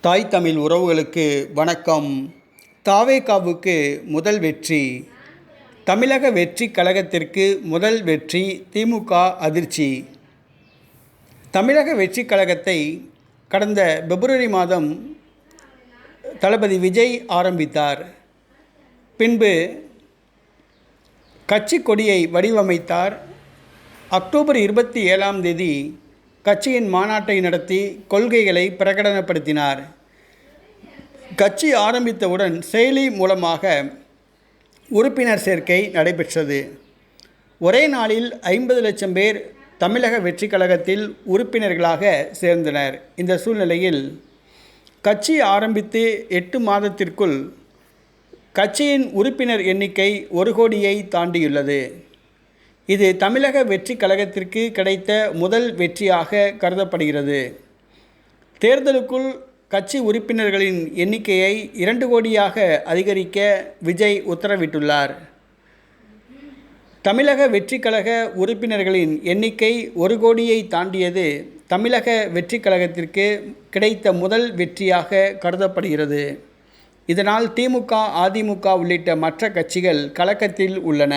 தாய் தமிழ் உறவுகளுக்கு வணக்கம். தாவேகாவுக்கு முதல் வெற்றி. தமிழக வெற்றி கழகத்திற்கு முதல் வெற்றி. திமுக அதிர்ச்சி. தமிழக வெற்றி கழகத்தை கடந்த பிப்ரவரி மாதம் தளபதி விஜய் ஆரம்பித்தார். பின்பு கட்சி கொடியை வடிவமைத்தார். அக்டோபர் 27 கட்சியின் மாநாட்டை நடத்தி கொள்கைகளை பிரகடனப்படுத்தினார். கட்சி ஆரம்பித்தவுடன் செயலி மூலமாக உறுப்பினர் சேர்க்கை நடைபெற்றது. ஒரே நாளில் 50 லட்சம் பேர் தமிழக வெற்றி கழகத்தில் உறுப்பினர்களாக சேர்ந்தனர். இந்த சூழ்நிலையில் கட்சி ஆரம்பித்து 8 மாதத்திற்குள் கட்சியின் உறுப்பினர் எண்ணிக்கை 1 கோடியை தாண்டியுள்ளது. இது தமிழக வெற்றி கழகத்திற்கு கிடைத்த முதல் வெற்றியாக கருதப்படுகிறது. தேர்தலுக்குள் கட்சி உறுப்பினர்களின் எண்ணிக்கையை 2 கோடியாக அதிகரிக்க விஜய் உத்தரவிட்டுள்ளார். தமிழக வெற்றி கழக உறுப்பினர்களின் எண்ணிக்கை 1 கோடியை தாண்டியது தமிழக வெற்றி கழகத்திற்கு கிடைத்த முதல் வெற்றியாக கருதப்படுகிறது. இதனால் திமுக, அதிமுக உள்ளிட்ட மற்ற கட்சிகள் கலக்கத்தில் உள்ளன.